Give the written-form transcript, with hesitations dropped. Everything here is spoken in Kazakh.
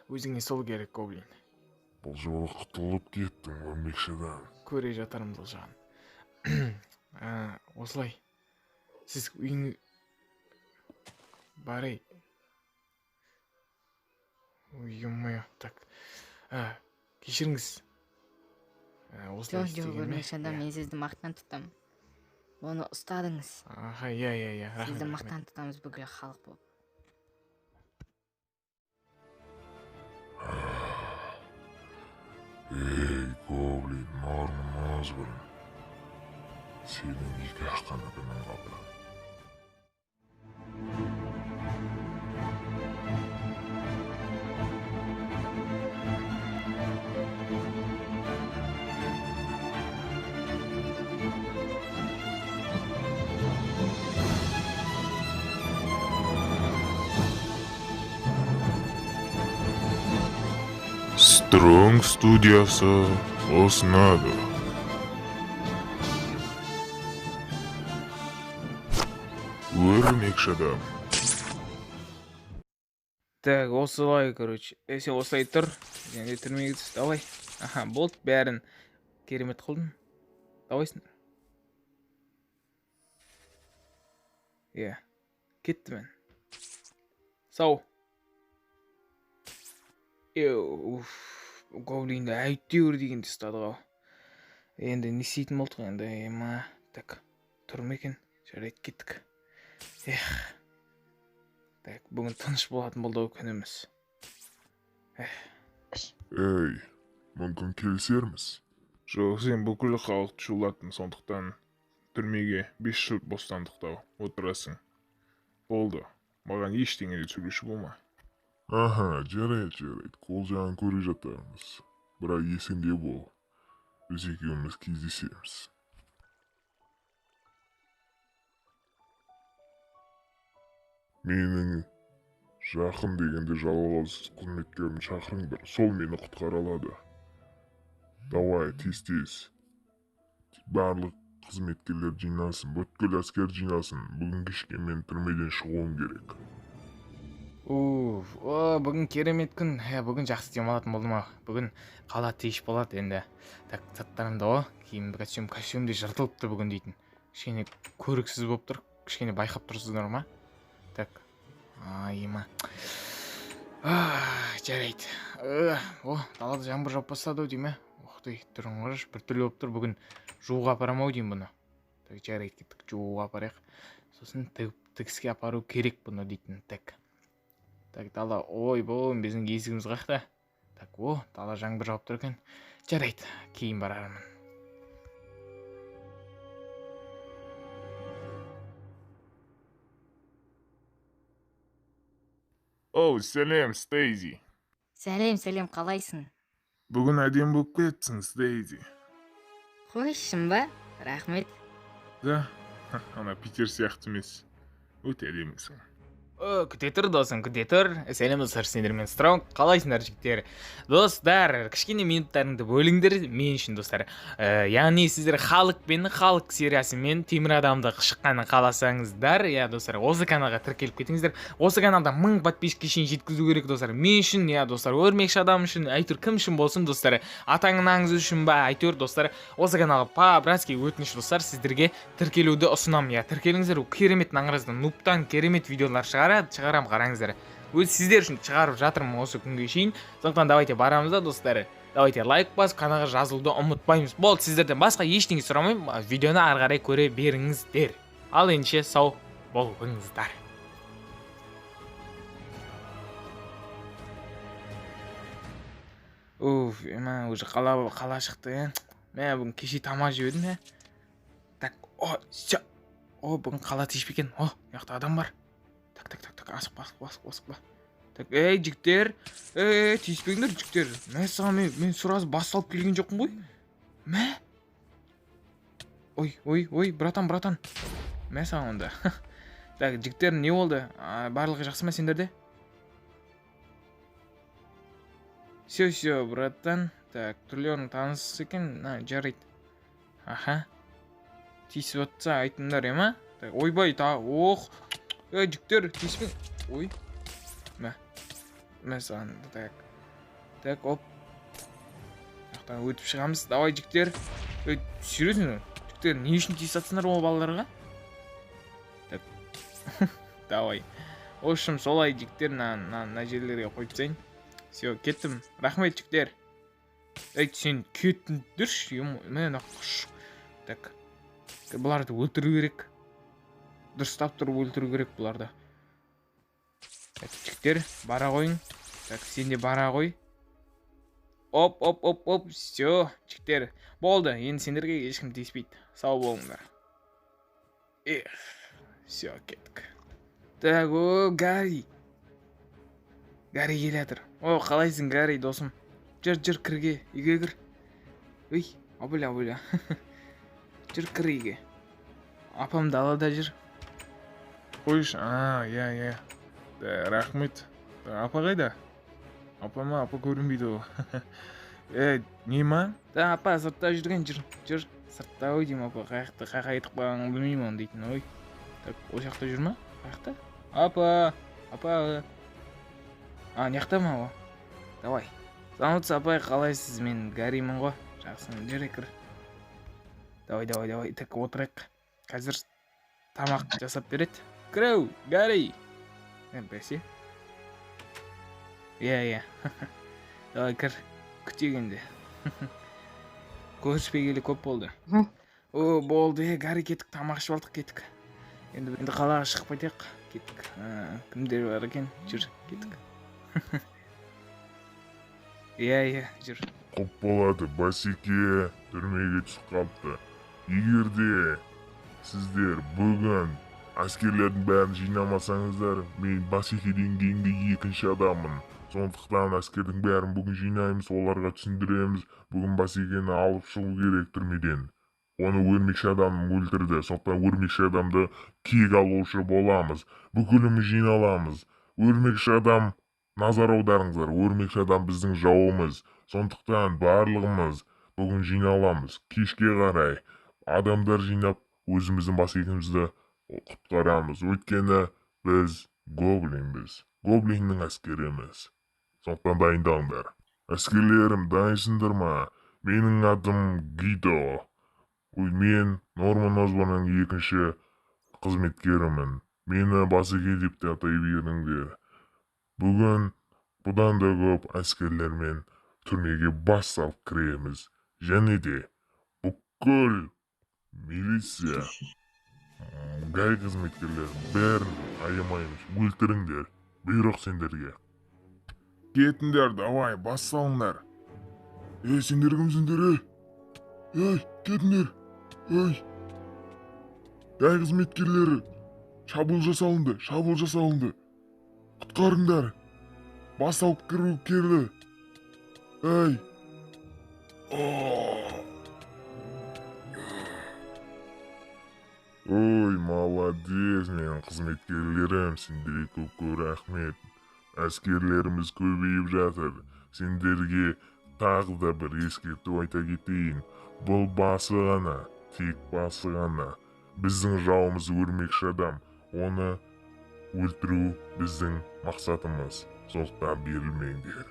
Өзіңе сол керек, гоблин. Бұл жолы құтылып кеттің, өрмекшідан. Көре жатармын Дылжан. Осылай. Сіз үйіңе барай. Ой, так. Кешіріңіз. Осылай Жоқ, өрмекші адам, мен сізді мақтан тұтамын. Оны ұстадыңыз. Иә. Сізді мақтан тұтамыз бүкіл халық болып. Ей, гоблин, нормаз бұрын. Сенің екі аққаны күнің қапы. Стронг студиясы ұсынады. Өрмекші адам. Так, осылай, короче. Сен осылай тұр. Және түрмеге түс. Давай. Болды, бәрін керемет қылдың. Давайсың. Кетті мен. Сау. Гоблинді әйтеуір дегенде ұстадық ау. Енді не істейтін болдық енді, Так, тұр ма екен? Жарайды, кеттік. Так, бүгін тыныш болатын болды ау күніміз. Ей, мүмкін келісерміз? Жоқ, сен бүкіл халықты шулаттың, сондықтан түрмеге 5 жыл бостандықта отырасың. Болды, маған ештеңе де сөйлеуші болма. Жарайды. Қол жағын көре жатармыз. Бірақ есіңде бол. Біз екеуміз кездесеміз. Менің жақын дегенде жалғыз қызметкерін шақырыңдар. Сол мені құтқара алады. Давай, тез. Барлық қызметкерлер жинасын, бүткіл әскер жинасын. Бүгін кешке мен түрмеден шығуым керек. Бүгін керемет күн. Бүгін жақсы демалатын болдым ау. Бүгін қала тиіш болады енді. Так, заттарымда киім костюмде жыртылыпты бүгін дейтін. Кішкене көріксіз болып тұр. Кішкене байқап тұрсыздар ма? Так. Жарайды. Далада жаңбыр жауып бастады ау деймін. Түрін қараш, бір түрлі болып тұр. Бүгін жууға апарам ау деймін бұны. Так, жарайды, кеттік, жууға апарайық. Сосын тігіске апару керек бұны дейтін. Так, дала, біздің есігіміз қақта. Так, дала жаңбыр жауып тұр екен. Жарайды, кейін барармын. Сәлем, Стейзи. Сәлем, қалайсың? Бүгін әдем болып кеттің, Стейзи. Қойшын ба? Рахмет. Да, ана Питер сияқты емес. Өте әдемісің. Күте тұр, досым, күте тұр. Сәлем достар, сендермен Стронг. Қалайсыңдар, жігіттер? Достар, кішкене минуттарыңды бөліңдер мен үшін, достар. Яғни сіздер халық сериясымен Темір адамды шыққанын қаласаңыздар, достар, осы каналға тіркеліп кетіңіздер. Осы каналда 1000 подписчикке шейін жеткізу керек, достар. Мен үшін, достар, өрмекші адам үшін, әйтеуір кім үшін болсын, достар. Атаңыз үшін ба, әйтеуір, достар. Осы каналға по-братски өтініш, достар, сіздерге тіркелуді ұсынамын. Тіркеліңіздер, керемет наңырыздан нуптан керемет видеолар шығарам, қараңыздар. Өз сіздер үшін шығарып жатырмын осы күнге шейін. Сондықтан давайте барамыз да, достар. Давайте лайк басып, каналға жазылуды ұмытпаймыз. Болды, сіздерден басқа ештеңе сұрамаймын. Видеоны ары қарай көре беріңіздер. Ал ендеше сау болыңыздар. Уже қала шықты. Мен бүгін кеше тамақ жеп едім. Так, бүгін қала тиіспекен. Яқта адам бар. Так, асықпа. Так, жігіттер, тиіспеңдер, жігіттер. Мен сразу бас салып келген жоқпын ғой. Ой, братан. Саған онда. Так, жігіттер, не болды? Барлығы жақсы ма сендерде? Все, братан. Так, түрлерің таныс екен. Жарайды. Тиісіп отса айтыңдар, ема? Ойбай, жігіттер, тиіспең. Саған, так. Так, оп. Мынаяқтан өтіп шығамыз. Давай, жігіттер. Ей, серьезно? Жігіттер, не үшін тиіс атсыңдар ол балаларға? Так. Давай. В общем, солай жігіттер, на жерлерге қойып тастайын. Все, кеттім. Рахмет, жігіттер. Ей, сен кеттіңдерші. Мені құш. Так. Бұларды өлтіру керек. Дұрыстап тұрып өлтіру керек бұларды. Так, жігіттер, бара қойың. Так, сен де бара қой. Оп. Все, жігіттер. Болды, енді сендерге ешкім тиіспейді. Сау болыңдар. Все, кеттік. Так, о, Гарри. Гарри келатыр. О, қалайсың, Гарри, досым? Жүр, кірге, үйге кір. Ой, абыля. Жүр, кір үйге. Апам далада жүр. Қойш, иә. Рахмет. Апа қайда? Апа көрінбейді ол. Не ма? Да, апа, сыртта жүрген, жүр. Сыртта ой деймін, апа, қаяқты қайтып қалғанын білмеймін оны дейтін, ой. Так, ол жақта жүр ма? Қаяқта? Апа. Неқта ма о? Давай. Саламатсыз, апай, қалайсыз? Мен Гарримін ғой. Жақсың, жүре кір. Давай. Так, отырайық. Қазір тамақ жасап береді. Кіреу, Гарри. Бәсе. Иә. Давай, кір. Күтегенде. Көріспегелі көп болды. О, болды, Гарри, кеттік, тамақ ішіп алдық, кеттік. Енді қалаға шығып қайтайық. Кеттік. Кімдер бар екен? Жүр, кеттік. Иә, жүр. Құп болады, Басеке түрмеге түсіп қалыпты. Егер де сіздер бүгін әскерлердің бәрін жинамасаңыздар, мен Басекеден кейінгі екінші адаммын. Сондықтан әскердің бәрін бүгін жинаймыз, оларға түсіндіреміз. Бүгін Басекені алып шығу керек түрмеден. Оны өрмекші адам өлтірді. Сондықтан өрмекші адамды кек алушы боламыз. Бүкіліміз жиналамыз. Өрмекші адам, назар аударыңыздар, өрмекші адам біздің жауымыз. Сондықтан барлығымыз бүгін жиналамыз. Кешке қарай адамдар жинап өзіміздің Басекемізді құтқарамыз. Өйткені біз гоблинбіз. Гоблиннің әскеріміз. Сондықтан дайындалыңдар. Әскерлерім, дайынсыңдар ма? Менің атым Гидо. Мен Норман Осборнның екінші қызметкерімін. Мені Басеке деп те атай беріңдер. Бүгін бұдан да көп әскерлермен түрмеге бас салып кіреміз. Және де бүкіл милиция, Гарри қызметкерлерін бәрін аямаймыз. Өлтіріңдер. Бұйрық сендерге. Кетіңдер, давай, бас салыңдар. Сендер кімсіңдер, кетіңдер. Гарри қызметкерлері, шабуыл жасалынды. Құтқарыңдар. Бас алып кіру келді. Ой, молодец, менің қызметкерлерім, сендерге көп рахмет. Әскерлеріміз көбейіп жатыр. Сендерге тағы да бір ескерту айта кетейін. Бұл басы ғана, тек басы ғана. Біздің жауымыз өрмекші адам. Оны өлтіру біздің мақсатымыз. Сондықтан берілмеңдер.